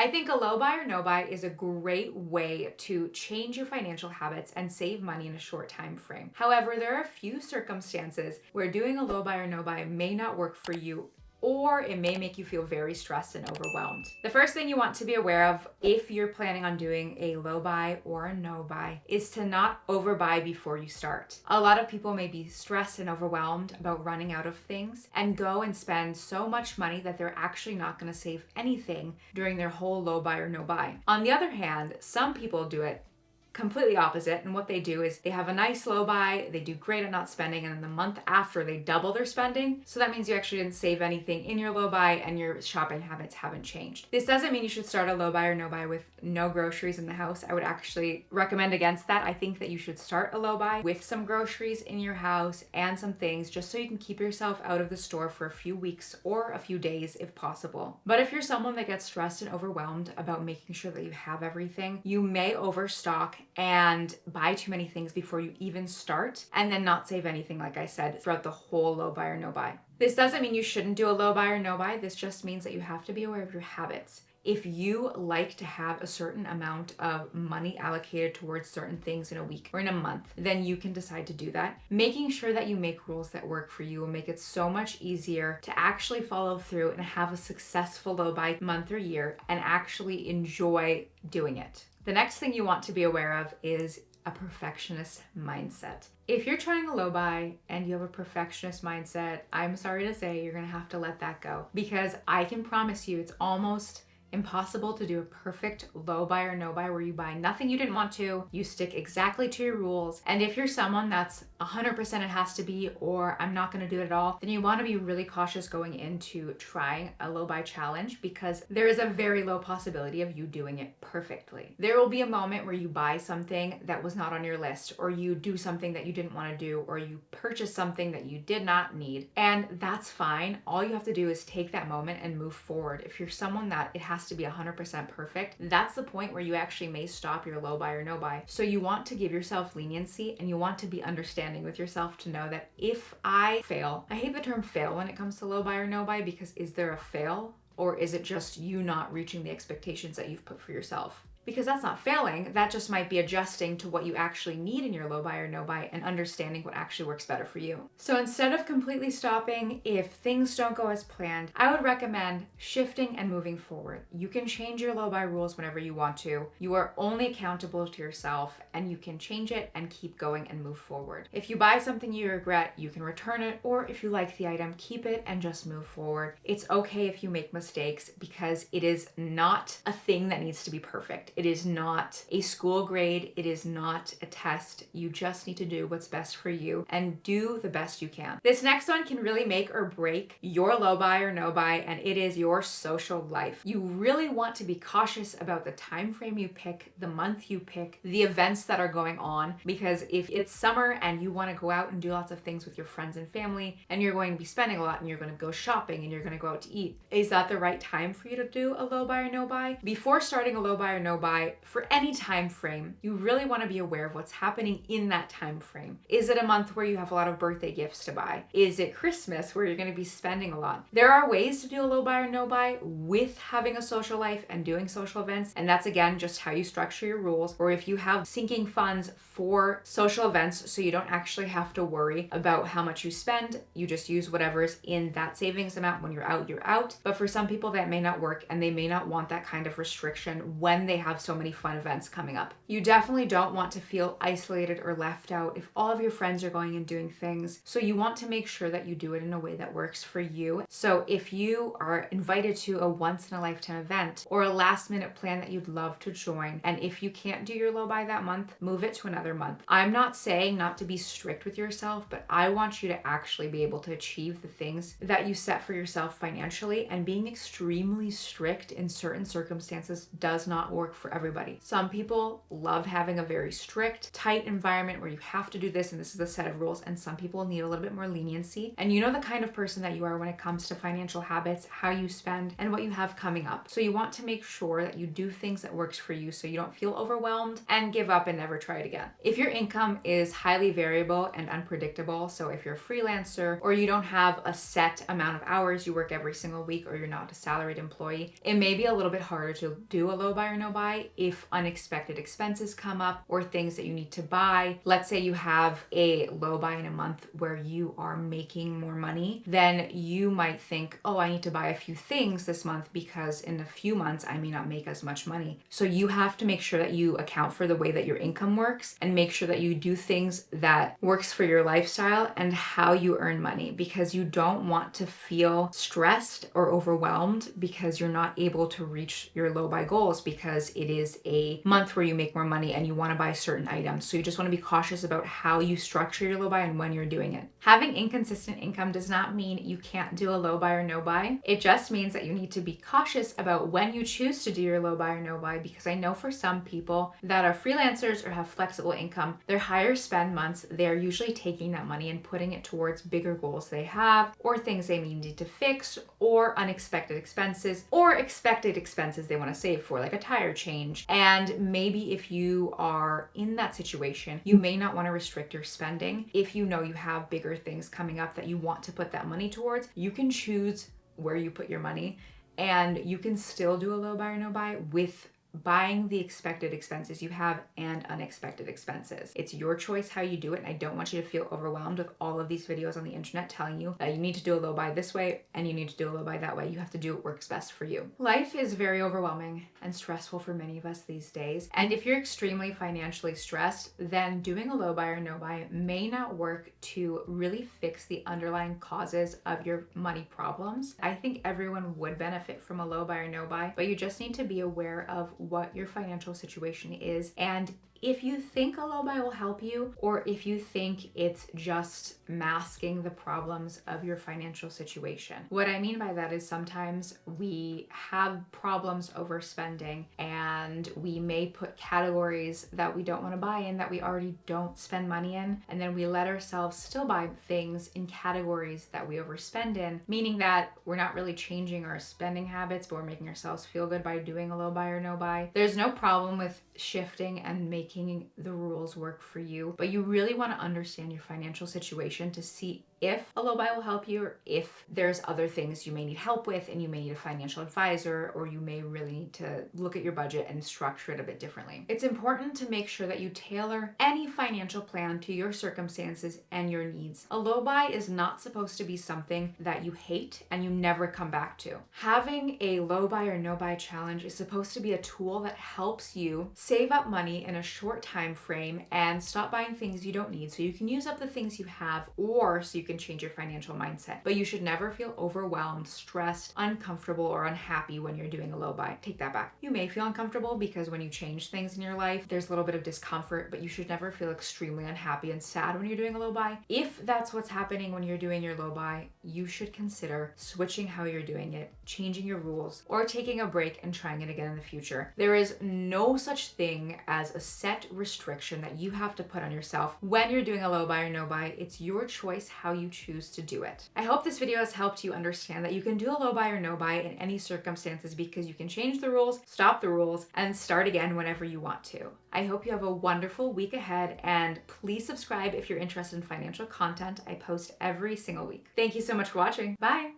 I think a low buy or no buy is a great way to change your financial habits and save money in a short time frame. However, there are a few circumstances where doing a low buy or no buy may not work for you, or it may make you feel very stressed and overwhelmed. The first thing you want to be aware of if you're planning on doing a low buy or a no buy is to not overbuy before you start. A lot of people may be stressed and overwhelmed about running out of things and go and spend so much money that they're actually not going to save anything during their whole low buy or no buy. On the other hand, some people do it completely opposite, and what they do is they have a nice low buy, they do great at not spending, and then the month after they double their spending. So that means you actually didn't save anything in your low buy and your shopping habits haven't changed. This doesn't mean you should start a low buy or no buy with no groceries in the house. I would actually recommend against that. I think that you should start a low buy with some groceries in your house and some things just so you can keep yourself out of the store for a few weeks or a few days if possible. But if you're someone that gets stressed and overwhelmed about making sure that you have everything, you may overstock and buy too many things before you even start and then not save anything, like I said, throughout the whole low buy or no buy. This doesn't mean you shouldn't do a low buy or no buy. This just means that you have to be aware of your habits. If you like to have a certain amount of money allocated towards certain things in a week or in a month, then you can decide to do that. Making sure that you make rules that work for you will make it so much easier to actually follow through and have a successful low buy month or year and actually enjoy doing it. The next thing you want to be aware of is a perfectionist mindset. If you're trying a low buy and you have a perfectionist mindset, I'm sorry to say you're gonna have to let that go, because I can promise you it's almost impossible to do a perfect low buy or no buy where you buy nothing you didn't want to, you stick exactly to your rules. And if you're someone that's 100% it has to be, or I'm not going to do it at all, then you want to be really cautious going into trying a low buy challenge, because there is a very low possibility of you doing it perfectly. There will be a moment where you buy something that was not on your list, or you do something that you didn't want to do, or you purchase something that you did not need, and that's fine. All you have to do is take that moment and move forward. If you're someone that it has to be 100% perfect, that's the point where you actually may stop your low buy or no buy. So you want to give yourself leniency, and you want to be understanding with yourself to know that if I fail, I hate the term fail when it comes to low buy or no buy, because is there a fail, or is it just you not reaching the expectations that you've put for yourself? Because that's not failing, that just might be adjusting to what you actually need in your low buy or no buy and understanding what actually works better for you. So instead of completely stopping if things don't go as planned, I would recommend shifting and moving forward. You can change your low buy rules whenever you want to. You are only accountable to yourself, and you can change it and keep going and move forward. If you buy something you regret, you can return it, or if you like the item, keep it and just move forward. It's okay if you make mistakes, because it is not a thing that needs to be perfect. It is not a school grade. It is not a test. You just need to do what's best for you and do the best you can. This next one can really make or break your low buy or no buy, and it is your social life. You really want to be cautious about the time frame you pick, the month you pick, the events that are going on, because if it's summer and you want to go out and do lots of things with your friends and family, and you're going to be spending a lot, and you're going to go shopping, and you're going to go out to eat, is that the right time for you to do a low buy or no buy? Before starting a low buy or no buy, for any time frame, you really want to be aware of what's happening in that time frame. Is it a month where you have a lot of birthday gifts to buy? Is it Christmas where you're going to be spending a lot? There are ways to do a low buy or no buy with having a social life and doing social events, and that's again just how you structure your rules. Or if you have sinking funds for social events so you don't actually have to worry about how much you spend, you just use whatever's in that savings amount. When you're out, you're out. But for some people that may not work, and they may not want that kind of restriction when they have so many fun events coming up. You definitely don't want to feel isolated or left out if all of your friends are going and doing things. So you want to make sure that you do it in a way that works for you. So if you are invited to a once in a lifetime event or a last minute plan that you'd love to join, and if you can't do your low buy that month, move it to another month. I'm not saying not to be strict with yourself, but I want you to actually be able to achieve the things that you set for yourself financially, and being extremely strict in certain circumstances does not work for everybody. Some people love having a very strict, tight environment where you have to do this and this is the set of rules, and some people need a little bit more leniency. And you know the kind of person that you are when it comes to financial habits, how you spend, and what you have coming up. So you want to make sure that you do things that works for you so you don't feel overwhelmed and give up and never try it again. If your income is highly variable and unpredictable, so if you're a freelancer or you don't have a set amount of hours you work every single week, or you're not a salaried employee, it may be a little bit harder to do a low buy or no buy if unexpected expenses come up or things that you need to buy. Let's say you have a low buy in a month where you are making more money, then you might think, oh, I need to buy a few things this month because in a few months I may not make as much money. So you have to make sure that you account for the way that your income works and make sure that you do things that works for your lifestyle and how you earn money, because you don't want to feel stressed or overwhelmed because you're not able to reach your low buy goals because it is a month where you make more money and you want to buy certain items. So you just want to be cautious about how you structure your low buy and when you're doing it. Having inconsistent income does not mean you can't do a low buy or no buy. It just means that you need to be cautious about when you choose to do your low buy or no buy, because I know for some people that are freelancers or have flexible income, their higher spend months, they're usually taking that money and putting it towards bigger goals they have, or things they may need to fix, or unexpected expenses, or expected expenses they want to save for, like a tire change. And maybe if you are in that situation, you may not want to restrict your spending. If you know you have bigger things coming up that you want to put that money towards, you can choose where you put your money, and you can still do a low buy or no buy with buying the expected expenses you have and unexpected expenses. It's your choice how you do it, and I don't want you to feel overwhelmed with all of these videos on the internet telling you that you need to do a low buy this way and you need to do a low buy that way. You have to do what works best for you. Life is very overwhelming and stressful for many of us these days, and if you're extremely financially stressed, then doing a low buy or no buy may not work to really fix the underlying causes of your money problems. I think everyone would benefit from a low buy or no buy, but you just need to be aware of what your financial situation is, and if you think a low buy will help you, or if you think it's just masking the problems of your financial situation. What I mean by that is sometimes we have problems overspending and we may put categories that we don't want to buy in that we already don't spend money in, and then we let ourselves still buy things in categories that we overspend in, meaning that we're not really changing our spending habits, but we're making ourselves feel good by doing a low buy or no buy. There's no problem with shifting and making the rules work for you, but you really want to understand your financial situation to see if a low buy will help you, or if there's other things you may need help with and you may need a financial advisor, or you may really need to look at your budget and structure it a bit differently. It's important to make sure that you tailor any financial plan to your circumstances and your needs. A low buy is not supposed to be something that you hate and you never come back to. Having a low buy or no buy challenge is supposed to be a tool that helps you save up money in a short time frame and stop buying things you don't need so you can use up the things you have, or so you can change your financial mindset. But you should never feel overwhelmed, stressed, uncomfortable, or unhappy when you're doing a low buy. Take that back. You may feel uncomfortable because when you change things in your life, there's a little bit of discomfort, but you should never feel extremely unhappy and sad when you're doing a low buy. If that's what's happening when you're doing your low buy, you should consider switching how you're doing it, changing your rules, or taking a break and trying it again in the future. There is no such thing as a set restriction that you have to put on yourself when you're doing a low buy or no buy. It's your choice how you choose to do it. I hope this video has helped you understand that you can do a low buy or no buy in any circumstances, because you can change the rules, stop the rules, and start again whenever you want to. I hope you have a wonderful week ahead, and please subscribe if you're interested in financial content. I post every single week. Thank you so much for watching. Bye.